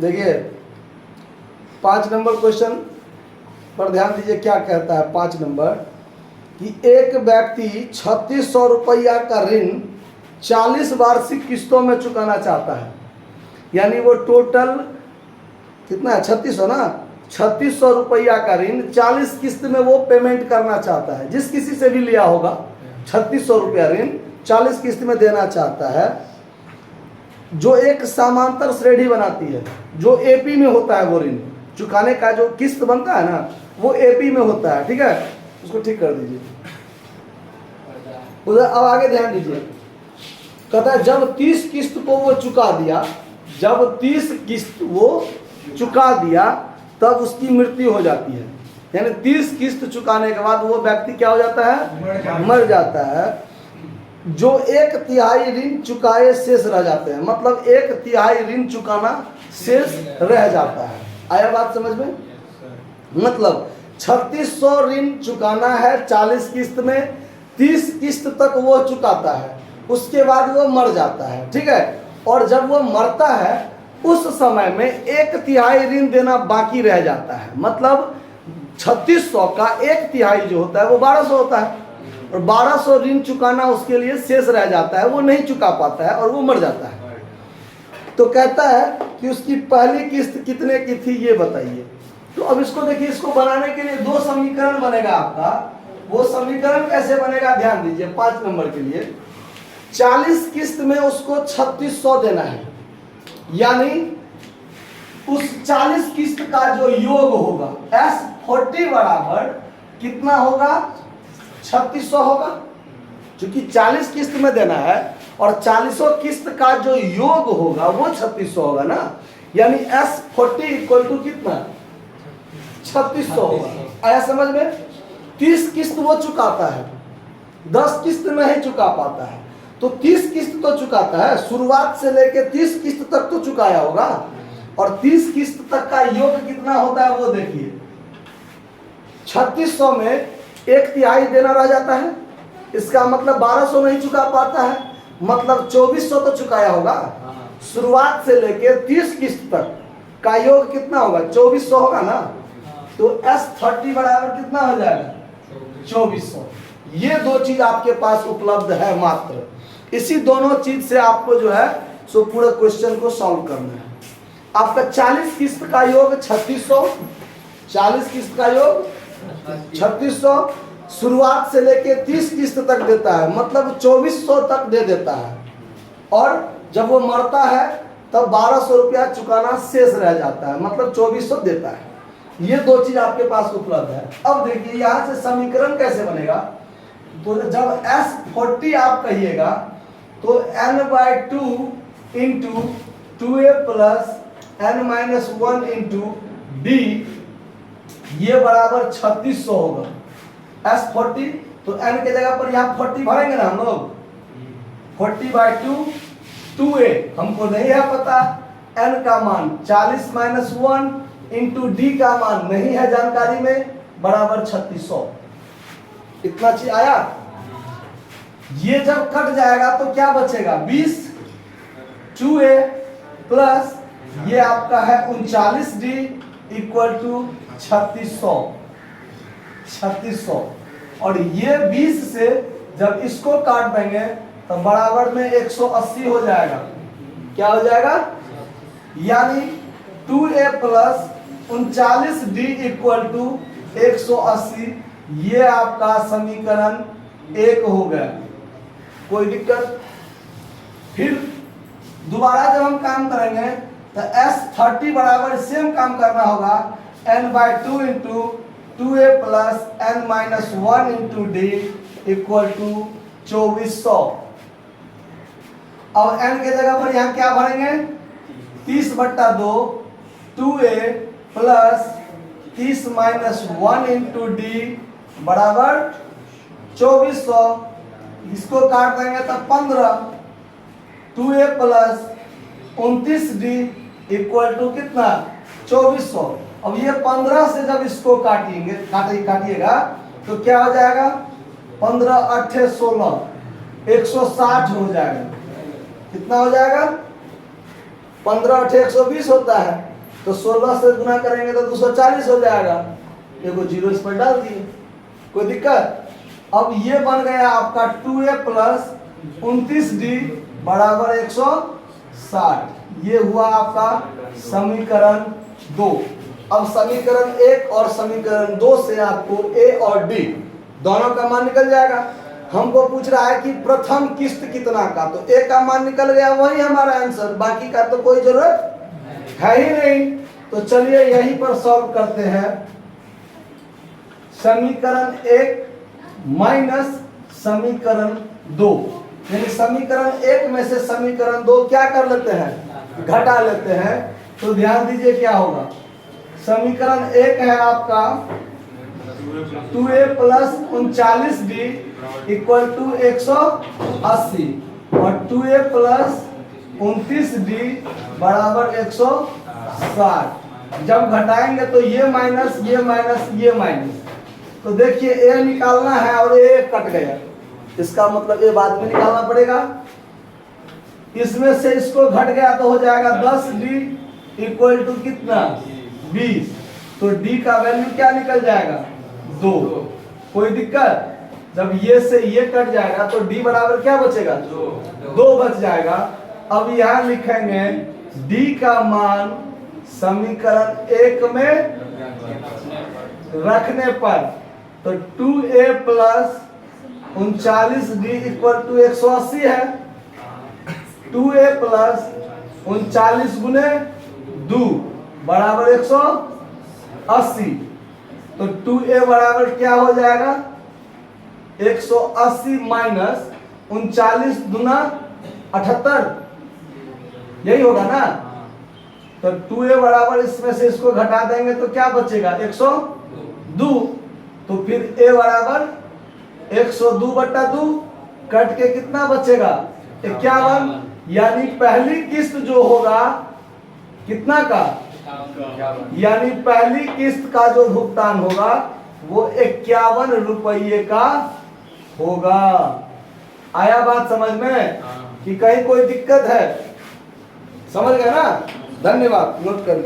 देखिए 5 number question पर ध्यान दीजिए, क्या कहता है 5 नंबर कि एक व्यक्ति 3600 रुपया का ऋण 40 वार्षिक किस्तों में चुकाना चाहता है। यानी वो टोटल कितना है, 3600 ना, 3600 रुपया का ऋण 40 किस्त में वो पेमेंट करना चाहता है। जिस किसी से भी लिया होगा 3600 रुपया ऋण 40 किस्त में देना चाहता है, जो एक समांतर श्रेणी बनाती है, जो एपी में होता है। वो ऋण चुकाने का जो किस्त बनता है ना, वो एपी में होता है। ठीक है, उसको ठीक कर दीजिए उधर। अब आगे ध्यान दीजिए, कहता है जब 30 किस्त को वो चुका दिया, जब 30 किस्त वो चुका दिया तब उसकी मृत्यु हो जाती है। यानी 30 किस्त चुकाने के बाद वो व्यक्ति क्या हो जाता है, मर जाता है। जो 1/3 ऋण चुकाए शेष रह जाते हैं, मतलब 1/3 ऋण चुकाना शेष रह जाता है। आया बात समझ में? मतलब 3600 ऋण चुकाना है 40 किस्त में, 30 किस्त तक वो चुकाता है, उसके बाद वो मर जाता है। ठीक है, और जब वो मरता है उस समय में 1/3 ऋण देना बाकी रह जाता है। मतलब 3600 का 1/3 जो होता है वो 1200 होता है, और 1200 ऋण चुकाना उसके लिए शेष रह जाता है, वो नहीं चुका पाता है और वो मर जाता है। तो कहता है कि उसकी पहली किस्त कितने की थी ये बताइए। तो अब इसको देखिए, इसको बनाने के लिए 2 समीकरण बनेगा आपका। वो समीकरण कैसे बनेगा ध्यान दीजिए 5 नंबर के लिए। 40 किस्त में उसको 3600 देना है, यानी उस 40 किस्त का जो योग होगा S40 बराबर कितना होगा, 3600 होगा। क्योंकि 40 किस्त में देना है और 40 किस्त का जो योग होगा वो 3600 होगा ना। यानी S40 इक्वल टू कितना, 3600 होगा। आया समझ में? 30 किस्त वो चुकाता है, 10 किस्त में ही चुका पाता है, तो 30 किस्त तो चुकाता है। शुरुआत से लेके 30 किस्त तक तो चुकाया होगा, और 30 किस्त तक का योग कितना होता है वो देखिए। 3600 में 1/3 देना रह जाता है, इसका मतलब 1200 नहीं चुका पाता है, मतलब 2400 तो चुकाया होगा। शुरुआत से लेके 30 किस्त तक का योग कितना होगा, 2400 होगा ना। तो S30 बराबर कितना हो जाएगा, 2400। ये 2 चीज आपके पास उपलब्ध है मात्र। इसी दोनों चीज से आपको जो है सो पूरे क्वेश्चन को सॉल्व करना है। आपका 40 किस्त का योग 3600, 40 किस्त का योग 3600, शुरुआत से लेके 30 किस्त तक देता है, मतलब 2400 तक दे देता है। और जब वो मरता है तब 1200 रुपया चुकाना शेष रह जाता है, मतलब 2400 देता है। ये 2 चीज आपके पास उपलब्ध है। अब देखिए यहां से समीकरण कैसे बनेगा। तो जब S40 आप कहिएगा तो n/2 into 2a plus n-1 into d, ये बराबर 3600 होगा। S40 तो n के जगह पर यहाँ 40 भरेंगे ना हम लोग। 40/2 2a हमको नहीं है पता, n का मान 40-1 इंटू डी का मान नहीं है जानकारी में, बराबर 3600। इतना चीज आया। ये जब कट जाएगा तो क्या बचेगा, 20 2a प्लस ये आपका है 39d इक्वल टू 3600। और ये 20 से जब इसको काट देंगे तो बराबर में 180 हो जाएगा। क्या हो जाएगा, यानी 2a plus 39d equal to 180। ये आपका समीकरण 1 हो गया। कोई दिक्कत? फिर दोबारा जब हम काम करेंगे तो S30 बराबर सेम काम करना होगा, n/2 into 2a plus n-1 into d equal to 2400। और n के जगह पर यहाँ क्या भरेंगे, 30/2 2a प्लस 30-1 इंटू डी बराबर 2400। इसको काट देंगे तो 15, 2a plus 29d equal to कितना, 2400। अब ये 15 से जब इसको काटिएगा तो क्या हो जाएगा, 15-8 16 160 हो जाएगा। कितना हो जाएगा, 15 8 120 होता है, तो 16 से गुना करेंगे तो 240 हो जाएगा। देखो जीरो इस पर डाल दिए, कोई दिक्कत। अब ये बन गया आपका 2a प्लस 29d बराबर 160। ये हुआ आपका समीकरण 2। अब समीकरण 1 और समीकरण 2 से आपको a और d दोनों का मान निकल जाएगा। हमको पूछ रहा है कि प्रथम किस्त कितना का, तो a का मान निकल गया, वही हमारा आंसर, बाकी का तो कोई जरूरत है ही नहीं। तो चलिए यहीं पर सॉल्व करते हैं। समीकरण 1 माइनस समीकरण 2, यानी समीकरण 1 में से समीकरण 2 क्या कर लेते हैं, घटा लेते हैं। तो ध्यान दीजिए क्या होगा। समीकरण 1 है आपका 2a plus 39d equal to 180 और 2a प्लस 29d बराबर 160। जब घटाएंगे तो ये माइनस ये माइनस ये माइनस, तो देखिए a निकालना है और a कट गया, इसका मतलब ये बाद में निकालना पड़ेगा। इसमें से इसको घट गया तो हो जाएगा 10d इक्वल टू कितना 20। तो d का वैल्यू क्या निकल जाएगा 2। कोई दिक्कत। जब ये से ये कट जाएगा तो d बराबर क्या बचेगा 2 बच जाएगा। अब यहाँ लिखेंगे d का मान समीकरण 1 में रखने पर, तो 2a plus 39d equal to 180 है। 2a प्लस 39 गुने 2 बराबर 180। तो 2a बराबर क्या हो जाएगा 180 माइनस 39 दुना 78, यही होगा ना। तो 2a बराबर इसमें से इसको घटा देंगे तो क्या बचेगा 102। तो फिर a बराबर 102 बटा 2 कट के कितना बचेगा 51। यानी पहली किस्त जो होगा कितना का, यानी पहली किस्त का जो भुगतान होगा वो 51 रुपये का होगा। आया बात समझ में कि कहीं कोई दिक्कत है, समझ गए ना। धन्यवाद, नोट कर लीजिए।